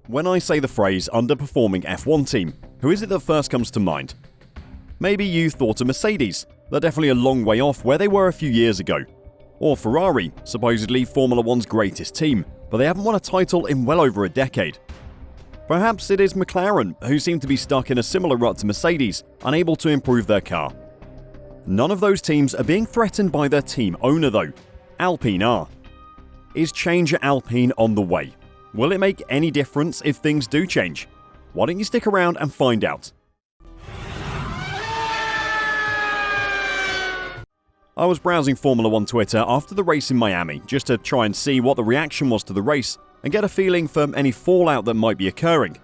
When I say the phrase underperforming F1 team, who is it that first comes to mind? Maybe you thought of Mercedes. They're definitely a long way off where they were a few years ago. Or Ferrari, supposedly Formula One's greatest team, but they haven't won a title in well over a decade. Perhaps it is McLaren, who seem to be stuck in a similar rut to Mercedes, unable to improve their car. None of those teams are being threatened by their team owner though. Alpine are. Is change at Alpine on the way? Will it make any difference if things do change? Why don't you stick around and find out? I was browsing Formula One Twitter after the race in Miami just to try and see what the reaction was to the race and get a feeling for any fallout that might be occurring.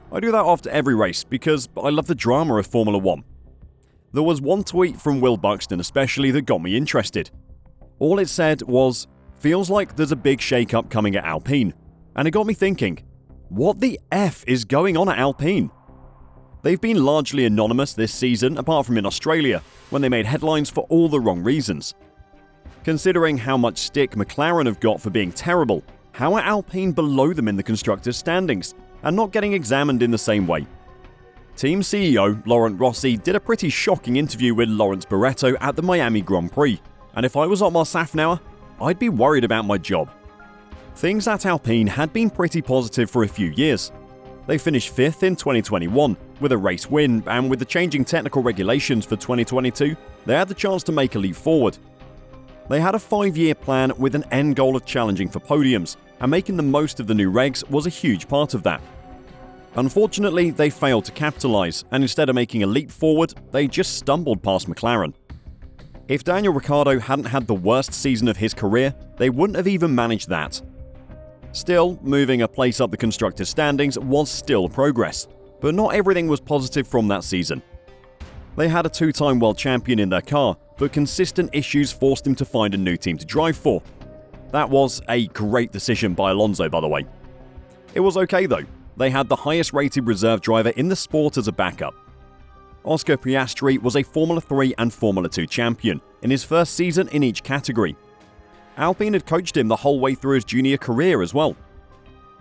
I do that after every race because I love the drama of Formula One. There was one tweet from Will Buxton especially that got me interested. All it said was, "Feels like there's a big shake-up coming at Alpine." And it got me thinking, what the F is going on at Alpine? They've been largely anonymous this season, apart from in Australia, when they made headlines for all the wrong reasons. Considering how much stick McLaren have got for being terrible, how are Alpine below them in the constructors' standings, and not getting examined in the same way? Team CEO Laurent Rossi did a pretty shocking interview with Lawrence Barretto at the Miami Grand Prix, and if I was Otmar Safnauer, I'd be worried about my job. Things at Alpine had been pretty positive for a few years. They finished 5th in 2021 with a race win, and with the changing technical regulations for 2022, they had the chance to make a leap forward. They had a 5-year plan with an end goal of challenging for podiums, and making the most of the new regs was a huge part of that. Unfortunately, they failed to capitalise, and instead of making a leap forward, they just stumbled past McLaren. If Daniel Ricciardo hadn't had the worst season of his career, they wouldn't have even managed that. Still, moving a place up the constructors' standings was still progress, but not everything was positive from that season. They had a 2-time world champion in their car, but consistent issues forced him to find a new team to drive for. That was a great decision by Alonso, by the way. It was okay though. They had the highest rated reserve driver in the sport as a backup. Oscar Piastri was a Formula 3 and Formula 2 champion in his first season in each category. Alpine had coached him the whole way through his junior career as well.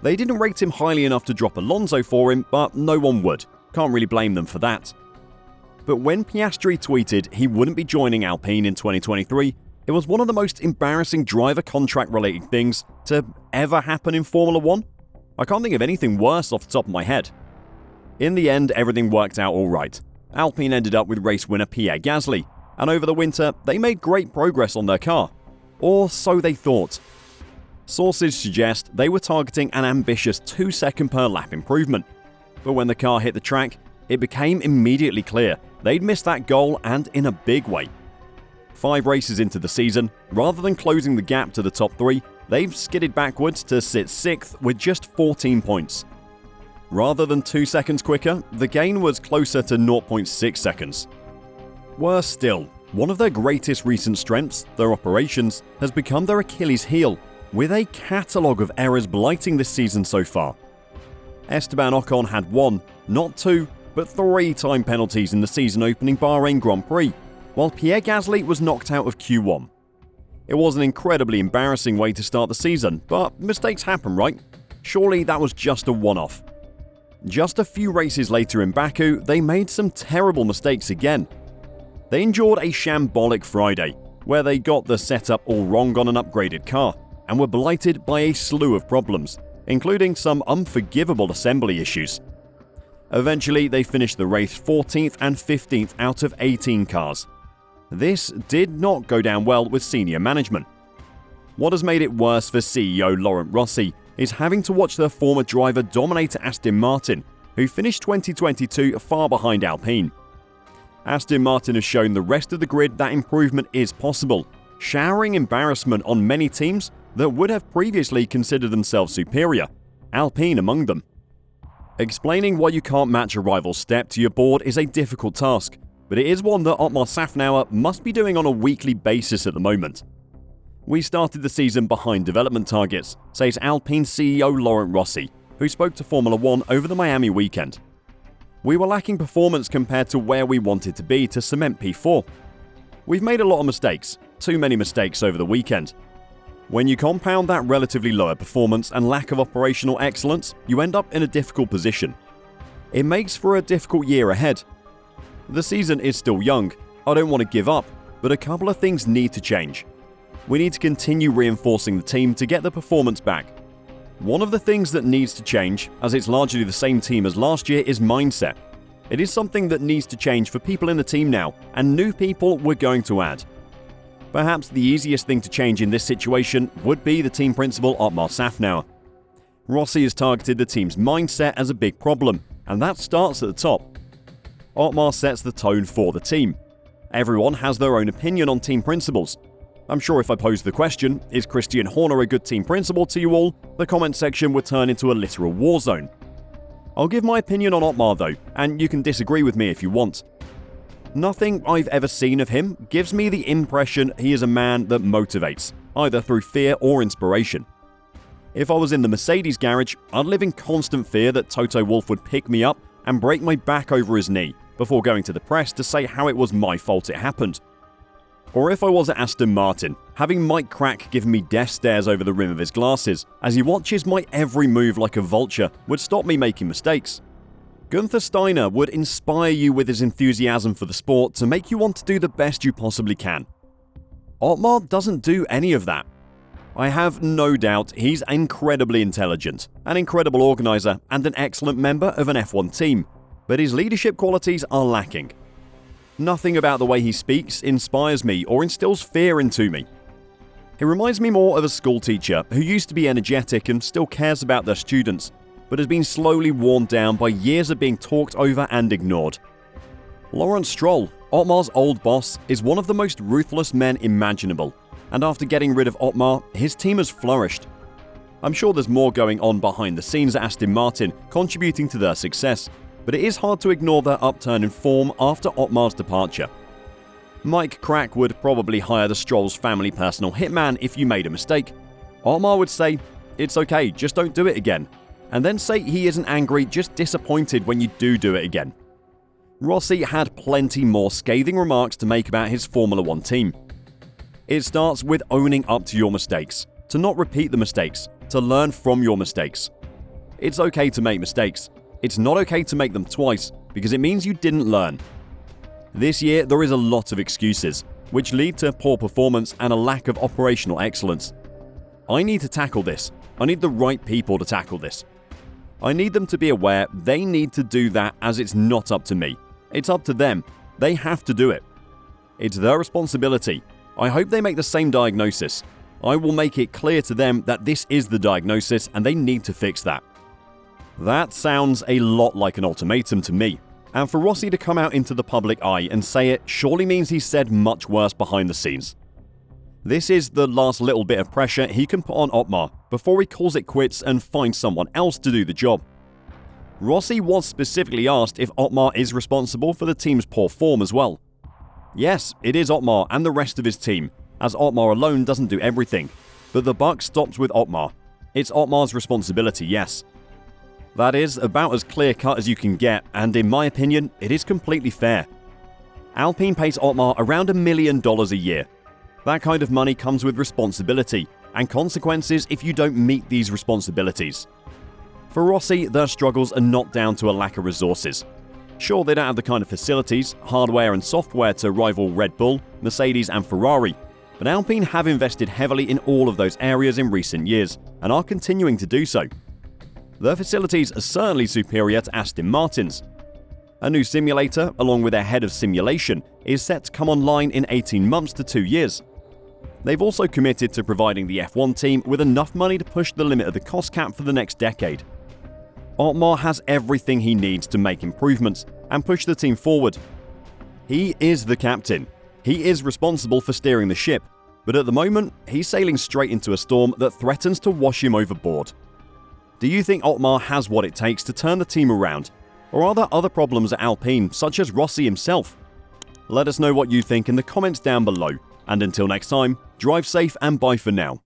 They didn't rate him highly enough to drop Alonso for him, but no one would. Can't really blame them for that. But when Piastri tweeted he wouldn't be joining Alpine in 2023, it was one of the most embarrassing driver contract related things to ever happen in Formula 1. I can't think of anything worse off the top of my head. In the end, everything worked out alright. Alpine ended up with race winner Pierre Gasly, and over the winter, they made great progress on their car. Or so they thought. Sources suggest they were targeting an ambitious 2-second per lap improvement. But when the car hit the track, it became immediately clear they'd missed that goal, and in a big way. 5 races into the season, rather than closing the gap to the top 3, they've skidded backwards to sit 6th with just 14 points. Rather than 2 seconds quicker, the gain was closer to 0.6 seconds. Worse still, one of their greatest recent strengths, their operations, has become their Achilles heel, with a catalogue of errors blighting this season so far. Esteban Ocon had 1, not 2, but 3 time penalties in the season-opening Bahrain Grand Prix, while Pierre Gasly was knocked out of Q1. It was an incredibly embarrassing way to start the season, but mistakes happen, right? Surely that was just a one-off. Just a few races later in Baku, they made some terrible mistakes again. They endured a shambolic Friday, where they got the setup all wrong on an upgraded car, and were blighted by a slew of problems, including some unforgivable assembly issues. Eventually, they finished the race 14th and 15th out of 18 cars. This did not go down well with senior management. What has made it worse for CEO Laurent Rossi is having to watch their former driver dominate Aston Martin, who finished 2022 far behind Alpine. Aston Martin has shown the rest of the grid that improvement is possible, showering embarrassment on many teams that would have previously considered themselves superior, Alpine among them. Explaining why you can't match a rival's step to your board is a difficult task, but it is one that Otmar Safnauer must be doing on a weekly basis at the moment. We started the season behind development targets, says Alpine CEO Laurent Rossi, who spoke to Formula One over the Miami weekend. We were lacking performance compared to where we wanted to be to cement P4. We've made a lot of mistakes, too many mistakes over the weekend. When you compound that relatively lower performance and lack of operational excellence, you end up in a difficult position. It makes for a difficult year ahead. The season is still young. I don't want to give up, but a couple of things need to change. We need to continue reinforcing the team to get the performance back. One of the things that needs to change, as it's largely the same team as last year, is mindset. It is something that needs to change for people in the team now, and new people we're going to add. Perhaps the easiest thing to change in this situation would be the team principal Otmar Szafnauer. Rossi has targeted the team's mindset as a big problem, and that starts at the top. Otmar sets the tone for the team. Everyone has their own opinion on team principals. I'm sure if I posed the question, is Christian Horner a good team principal to you all, the comment section would turn into a literal war zone. I'll give my opinion on Otmar though, and you can disagree with me if you want. Nothing I've ever seen of him gives me the impression he is a man that motivates, either through fear or inspiration. If I was in the Mercedes garage, I'd live in constant fear that Toto Wolff would pick me up and break my back over his knee before going to the press to say how it was my fault it happened. Or if I was at Aston Martin, having Mike Crack give me death stares over the rim of his glasses as he watches my every move like a vulture would stop me making mistakes. Gunther Steiner would inspire you with his enthusiasm for the sport to make you want to do the best you possibly can. Otmar doesn't do any of that. I have no doubt he's incredibly intelligent, an incredible organizer, and an excellent member of an F1 team, but his leadership qualities are lacking. Nothing about the way he speaks inspires me or instills fear into me. He reminds me more of a school teacher who used to be energetic and still cares about their students, but has been slowly worn down by years of being talked over and ignored. Lawrence Stroll, Otmar's old boss, is one of the most ruthless men imaginable, and after getting rid of Otmar, his team has flourished. I'm sure there's more going on behind the scenes at Aston Martin contributing to their success, but it is hard to ignore their upturn in form after Otmar's departure. Mike Crack would probably hire the Stroll's family personal hitman if you made a mistake. Otmar would say, "It's okay, just don't do it again," and then say he isn't angry, just disappointed when you do it again. Rossi had plenty more scathing remarks to make about his Formula 1 team. It starts with owning up to your mistakes, to not repeat the mistakes, to learn from your mistakes. It's okay to make mistakes. It's not okay to make them twice, because it means you didn't learn. This year, there is a lot of excuses, which lead to poor performance and a lack of operational excellence. I need to tackle this. I need the right people to tackle this. I need them to be aware they need to do that, as it's not up to me. It's up to them. They have to do it. It's their responsibility. I hope they make the same diagnosis. I will make it clear to them that this is the diagnosis and they need to fix that. That sounds a lot like an ultimatum to me. And for Rossi to come out into the public eye and say it surely means he's said much worse behind the scenes. This is the last little bit of pressure he can put on Otmar before he calls it quits and finds someone else to do the job. Rossi was specifically asked if Otmar is responsible for the team's poor form as well. Yes, it is Otmar and the rest of his team, as Otmar alone doesn't do everything, but the buck stops with Otmar. It's Otmar's responsibility, yes. That is about as clear-cut as you can get, and in my opinion, it is completely fair. Alpine pays Otmar around $1 million a year. That kind of money comes with responsibility, and consequences if you don't meet these responsibilities. For Rossi, their struggles are not down to a lack of resources. Sure, they don't have the kind of facilities, hardware and software to rival Red Bull, Mercedes and Ferrari, but Alpine have invested heavily in all of those areas in recent years, and are continuing to do so. Their facilities are certainly superior to Aston Martin's. A new simulator, along with their head of simulation, is set to come online in 18 months to 2 years. They've also committed to providing the F1 team with enough money to push the limit of the cost cap for the next decade. Otmar has everything he needs to make improvements and push the team forward. He is the captain. He is responsible for steering the ship, but at the moment, he's sailing straight into a storm that threatens to wash him overboard. Do you think Otmar has what it takes to turn the team around? Or are there other problems at Alpine, such as Rossi himself? Let us know what you think in the comments down below. And until next time, drive safe and bye for now.